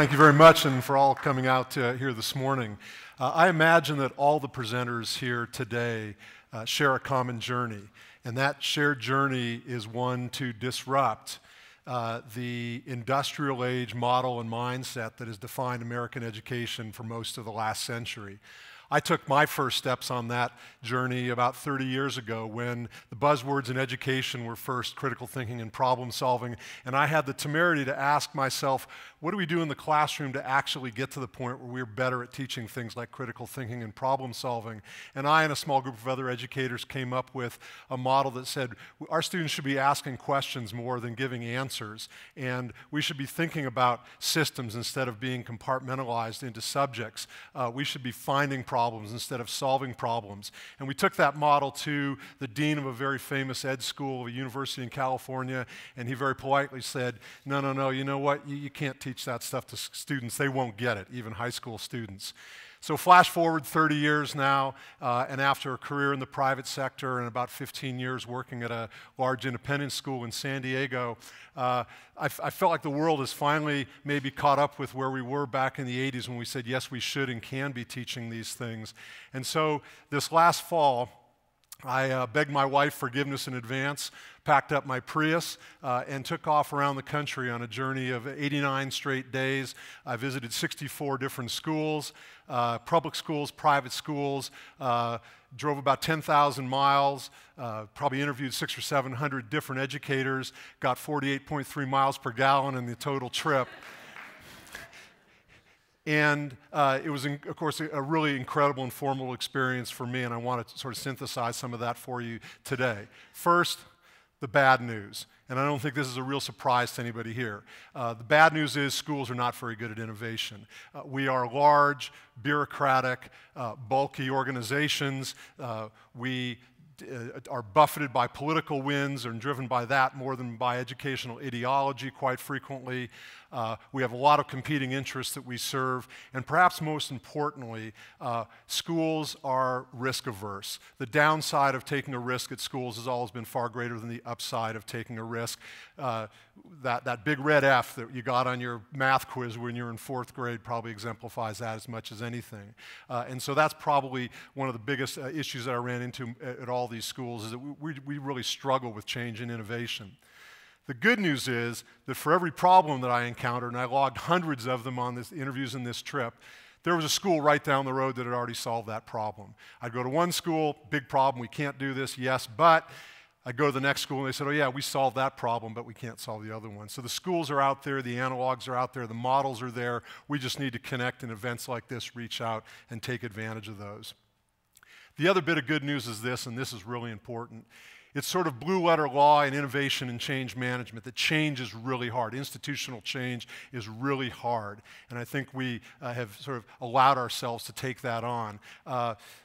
Thank you very much, and for all coming out here this morning. I imagine that all the presenters here today share a common journey, and that shared journey is one to disrupt the industrial age model and mindset that has defined American education for most of the last century. I took my first steps on that journey about 30 years ago when the buzzwords in education were first critical thinking and problem solving, and I had the temerity to ask myself, what do we do in the classroom to actually get to the point where we're better at teaching things like critical thinking and problem solving? And I and a small group of other educators came up with a model that said our students should be asking questions more than giving answers, and we should be thinking about systems instead of being compartmentalized into subjects. We should be finding problems instead of solving problems. And we took that model to the dean of a very famous ed school of a university in California, and he very politely said, no, you know what, you can't teach that stuff to students. They won't get it, even high school students. So flash forward 30 years now, and after a career in the private sector and about 15 years working at a large independent school in San Diego, I felt like the world has finally maybe caught up with where we were back in the 80s when we said, yes, we should and can be teaching these things. And so this last fall, I begged my wife forgiveness in advance, packed up my Prius, and took off around the country on a journey of 89 straight days. I visited 64 different schools, public schools, private schools, drove about 10,000 miles, probably interviewed 600 or 700 different educators, got 48.3 miles per gallon in the total trip. And it was, of course, a really incredible and formative experience for me, and I want to sort of synthesize some of that for you today. First, the bad news, and I don't think this is a real surprise to anybody here. The bad news is schools are not very good at innovation. We are large, bureaucratic, bulky organizations. We are buffeted by political winds and driven by that more than by educational ideology quite frequently. We have a lot of competing interests that we serve, and perhaps most importantly, schools are risk averse. The downside of taking a risk at schools has always been far greater than the upside of taking a risk. That big red F that you got on your math quiz when you were in 4th grade probably exemplifies that as much as anything. And so that's probably one of the biggest issues that I ran into at all these schools, is that we really struggle with change and innovation. The good news is that for every problem that I encountered, and I logged hundreds of them on these interviews in this trip, there was a school right down the road that had already solved that problem. I'd go to one school, big problem, we can't do this, yes, but I'd go to the next school and they said, oh yeah, we solved that problem, but we can't solve the other one. So the schools are out there, the analogs are out there, the models are there. We just need to connect in events like this, reach out and take advantage of those. The other bit of good news is this, and this is really important. It's sort of blue letter law in innovation and change management that change is really hard. Institutional change is really hard. And I think we have sort of allowed ourselves to take that on.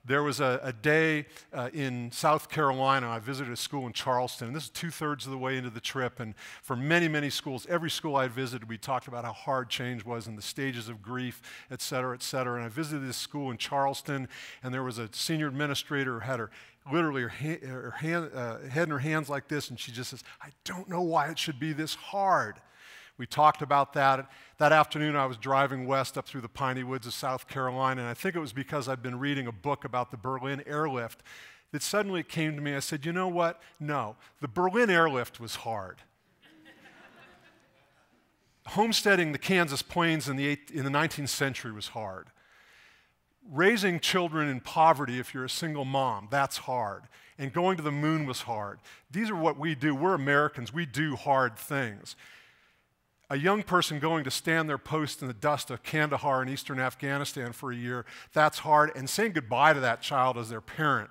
There was a day in South Carolina. I visited a school in Charleston, and this is 2/3 of the way into the trip. And for many, many schools, every school I visited, we talked about how hard change was and the stages of grief, et cetera, et cetera. And I visited this school in Charleston, and there was a senior administrator who had her head in her hands like this, and she just says, I don't know why it should be this hard. We talked about that. That afternoon I was driving west up through the piney woods of South Carolina, and I think it was because I'd been reading a book about the Berlin airlift that suddenly it came to me. I said, you know what? No, the Berlin airlift was hard. Homesteading the Kansas plains in the 19th century was hard. Raising children in poverty, if you're a single mom, that's hard. And going to the moon was hard. These are what we do. We're Americans. We do hard things. A young person going to stand their post in the dust of Kandahar in eastern Afghanistan for a year, that's hard. And saying goodbye to that child as their parent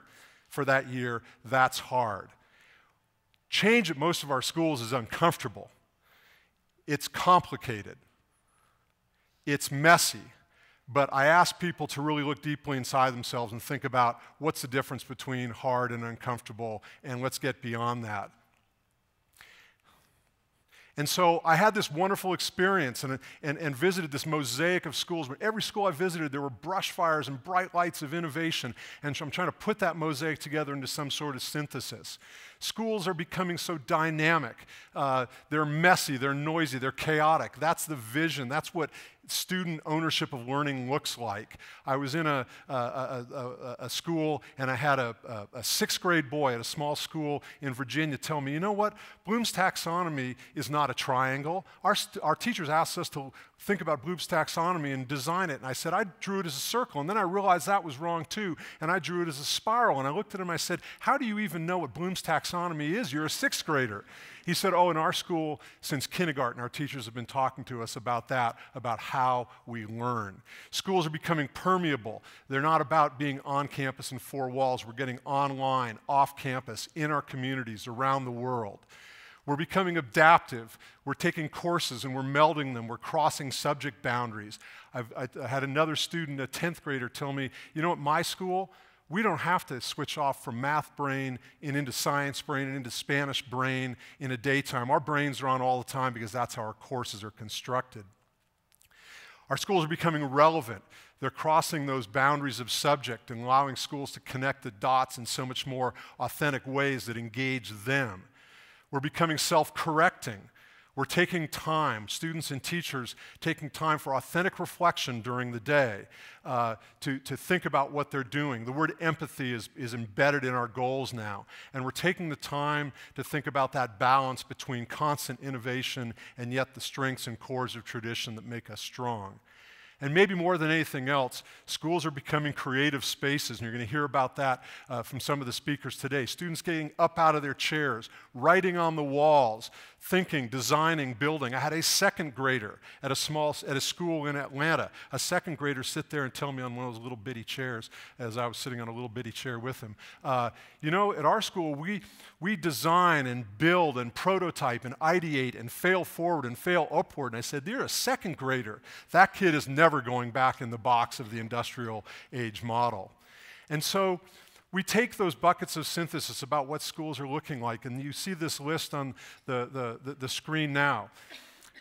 for that year, that's hard. Change at most of our schools is uncomfortable. It's complicated. It's messy. But I ask people to really look deeply inside themselves and think about what's the difference between hard and uncomfortable, and let's get beyond that. And so I had this wonderful experience and visited this mosaic of schools. But every school I visited, there were brush fires and bright lights of innovation. And so I'm trying to put that mosaic together into some sort of synthesis. Schools are becoming so dynamic. They're messy, they're noisy, they're chaotic. That's the vision. That's what student ownership of learning looks like. I was in a school, and I had a sixth grade boy at a small school in Virginia tell me, you know what, Bloom's taxonomy is not a triangle. Our teachers asked us to think about Bloom's taxonomy and design it. And I said, I drew it as a circle. And then I realized that was wrong too. And I drew it as a spiral. And I looked at him and I said, how do you even know what Bloom's taxonomy is? You're a sixth grader. He said, oh, in our school, since kindergarten, our teachers have been talking to us about that, about how we learn. Schools are becoming permeable. They're not about being on campus in four walls. We're getting online, off campus, in our communities, around the world. We're becoming adaptive. We're taking courses and we're melding them. We're crossing subject boundaries. I had another student, a 10th grader, tell me, you know, at my school, we don't have to switch off from math brain and into science brain and into Spanish brain in a daytime. Our brains are on all the time because that's how our courses are constructed. Our schools are becoming relevant. They're crossing those boundaries of subject and allowing schools to connect the dots in so much more authentic ways that engage them. We're becoming self-correcting. We're taking time, students and teachers taking time for authentic reflection during the day to think about what they're doing. The word empathy is embedded in our goals now. And we're taking the time to think about that balance between constant innovation and yet the strengths and cores of tradition that make us strong. And maybe more than anything else, schools are becoming creative spaces, and you're going to hear about that from some of the speakers today. Students getting up out of their chairs, writing on the walls, thinking, designing, building. I had a second grader at a school in Atlanta, a second grader sit there and tell me on one of those little bitty chairs, as I was sitting on a little bitty chair with him, you know, at our school, we design and build and prototype and ideate and fail forward and fail upward. And I said, you're a second grader. That kid is never going back in the box of the industrial age model. And so we take those buckets of synthesis about what schools are looking like, and you see this list on the screen now.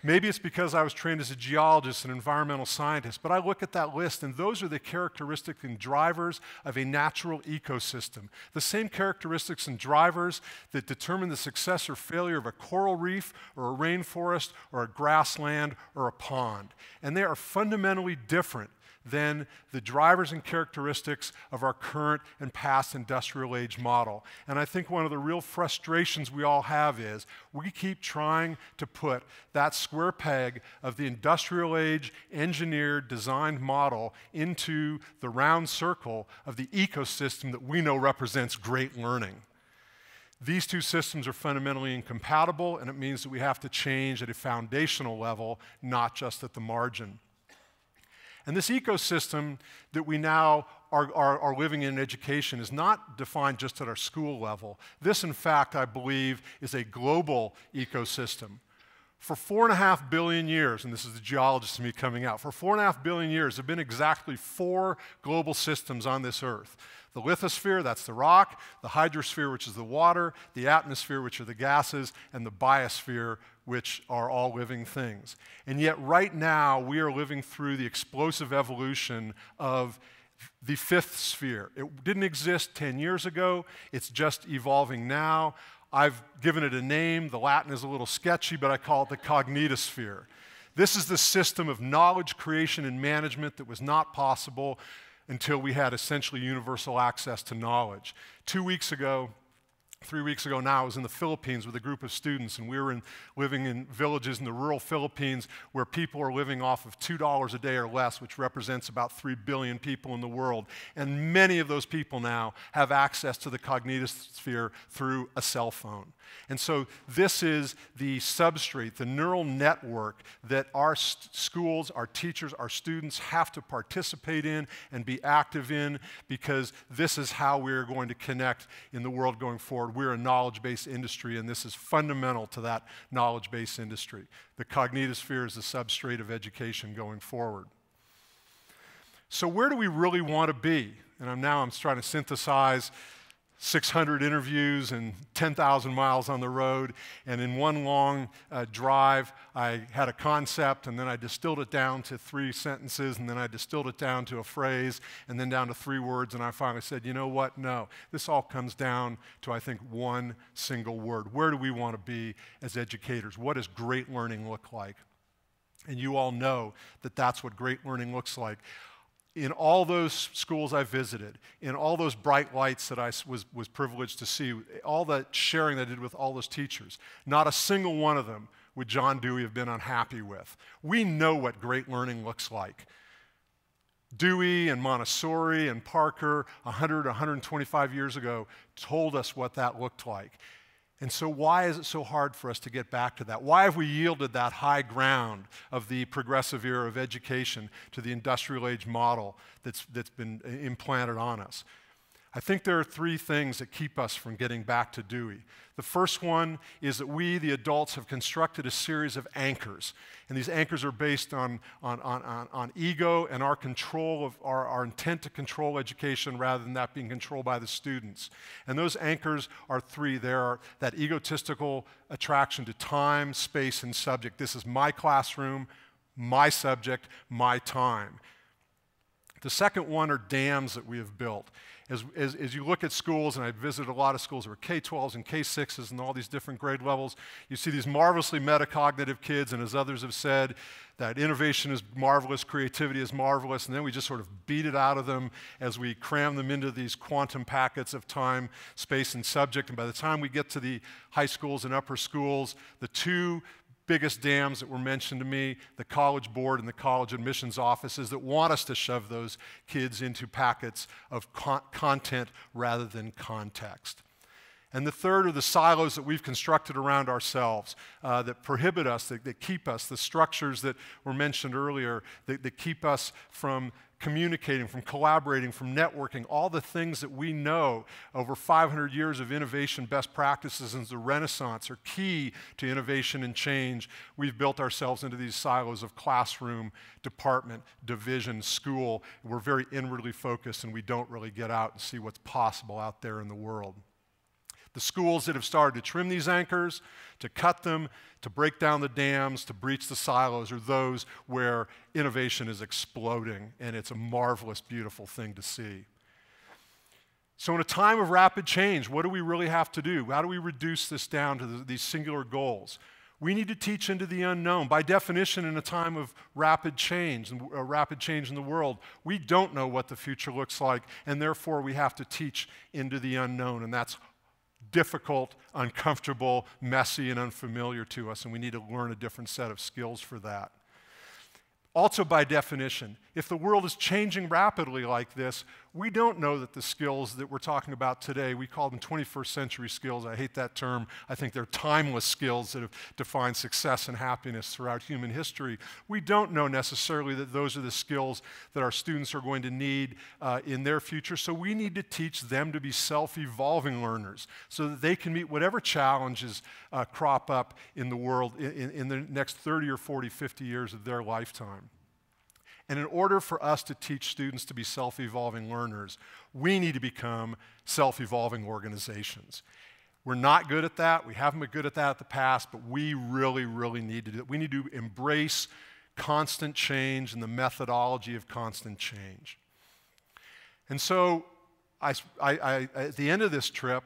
Maybe it's because I was trained as a geologist and environmental scientist, but I look at that list, and those are the characteristics and drivers of a natural ecosystem. The same characteristics and drivers that determine the success or failure of a coral reef or a rainforest or a grassland or a pond. And they are fundamentally different than the drivers and characteristics of our current and past industrial age model. And I think one of the real frustrations we all have is we keep trying to put that square peg of the industrial age, engineered, designed model into the round circle of the ecosystem that we know represents great learning. These two systems are fundamentally incompatible, and it means that we have to change at a foundational level, not just at the margin. And this ecosystem that we now are living in education is not defined just at our school level. This, in fact, I believe, is a global ecosystem. For 4.5 billion years, and this is the geologist in me coming out, for 4.5 billion years, there have been exactly 4 global systems on this earth. The lithosphere, that's the rock, the hydrosphere, which is the water, the atmosphere, which are the gases, and the biosphere, which are all living things. And yet right now, we are living through the explosive evolution of the 5th sphere. It didn't exist 10 years ago. It's just evolving now. I've given it a name. The Latin is a little sketchy, but I call it the cognitosphere. This is the system of knowledge creation and management that was not possible until we had essentially universal access to knowledge. 2 weeks ago, 3 weeks ago now, I was in the Philippines with a group of students, and we were living in villages in the rural Philippines where people are living off of $2 a day or less, which represents about 3 billion people in the world. And many of those people now have access to the cognitosphere through a cell phone. And so this is the substrate, the neural network that our schools, our teachers, our students have to participate in and be active in, because this is how we're going to connect in the world going forward. We're a knowledge-based industry, and this is fundamental to that knowledge-based industry. The cognitosphere is the substrate of education going forward. So where do we really want to be? And I'm trying to synthesize 600 interviews and 10,000 miles on the road, and in one long drive, I had a concept, and then I distilled it down to 3 sentences, and then I distilled it down to a phrase, and then down to 3 words, and I finally said, you know what, no. This all comes down to, I think, one single word. Where do we want to be as educators? What does great learning look like? And you all know that that's what great learning looks like. In all those schools I visited, in all those bright lights that I was privileged to see, all that sharing I did with all those teachers, not a single one of them would John Dewey have been unhappy with. We know what great learning looks like. Dewey and Montessori and Parker 100, 125 years ago told us what that looked like. And so why is it so hard for us to get back to that? Why have we yielded that high ground of the progressive era of education to the industrial age model that's been implanted on us? I think there are three things that keep us from getting back to Dewey. The first one is that we, the adults, have constructed a series of anchors. And these anchors are based on ego and our control of our intent to control education rather than that being controlled by the students. And those anchors are three. There are that egotistical attraction to time, space, and subject. This is my classroom, my subject, my time. The second one are dams that we have built. As you look at schools, and I visited a lot of schools that were K-12s and K-6s and all these different grade levels, you see these marvelously metacognitive kids, and as others have said, that innovation is marvelous, creativity is marvelous, and then we just sort of beat it out of them as we cram them into these quantum packets of time, space, and subject. And by the time we get to the high schools and upper schools, the two biggest dams that were mentioned to me, the College Board and the college admissions offices that want us to shove those kids into packets of content rather than context. And the third are the silos that we've constructed around ourselves that prohibit us, that keep us, the structures that were mentioned earlier, that keep us from communicating, from collaborating, from networking, all the things that we know over 500 years of innovation, best practices since the Renaissance are key to innovation and change. We've built ourselves into these silos of classroom, department, division, school. We're very inwardly focused and we don't really get out and see what's possible out there in the world. The schools that have started to trim these anchors, to cut them, to break down the dams, to breach the silos are those where innovation is exploding, and it's a marvelous, beautiful thing to see. So in a time of rapid change, what do we really have to do? How do we reduce this down to these singular goals? We need to teach into the unknown. By definition, in a time of rapid change in the world, we don't know what the future looks like, and therefore we have to teach into the unknown, and that's difficult, uncomfortable, messy, and unfamiliar to us, and we need to learn a different set of skills for that. Also, by definition, if the world is changing rapidly like this, we don't know that the skills that we're talking about today, we call them 21st century skills. I hate that term. I think they're timeless skills that have defined success and happiness throughout human history. We don't know necessarily that those are the skills that our students are going to need in their future, so we need to teach them to be self-evolving learners so that they can meet whatever challenges crop up in the world in the next 30 or 40, 50 years of their lifetime. And in order for us to teach students to be self-evolving learners, we need to become self-evolving organizations. We're not good at that. We haven't been good at that in the past, but we really, really need to do it. We need to embrace constant change and the methodology of constant change. And so at the end of this trip,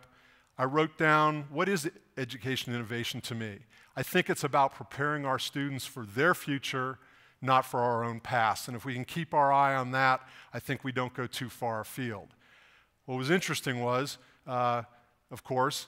I wrote down, what is education innovation to me? I think it's about preparing our students for their future, not for our own past. And if we can keep our eye on that, I think we don't go too far afield. What was interesting was, of course,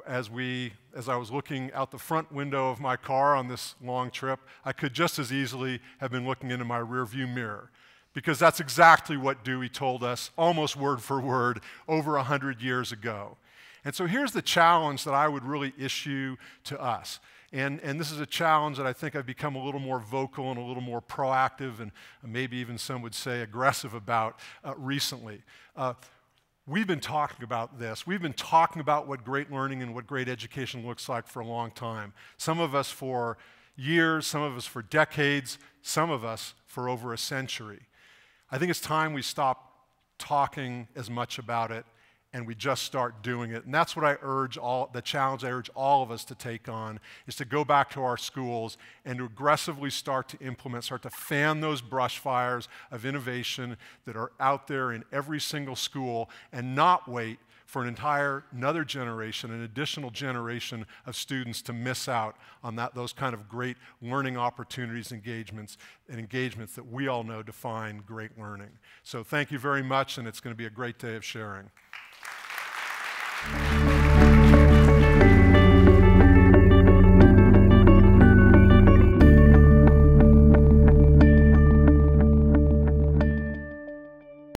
as I was looking out the front window of my car on this long trip, I could just as easily have been looking into my rearview mirror, because that's exactly what Dewey told us, almost word for word, over 100 years ago. And so here's the challenge that I would really issue to us. And this is a challenge that I think I've become a little more vocal and a little more proactive and maybe even some would say aggressive about recently. We've been talking about this. We've been talking about what great learning and what great education looks like for a long time. Some of us for years, some of us for decades, some of us for over a century. I think it's time we stop talking as much about it and we just start doing it. And that's what the challenge I urge all of us to take on, is to go back to our schools and to aggressively start to implement, start to fan those brush fires of innovation that are out there in every single school, and not wait for another generation, an additional generation of students to miss out on those kind of great learning opportunities, engagements that we all know define great learning. So thank you very much, and it's going to be a great day of sharing.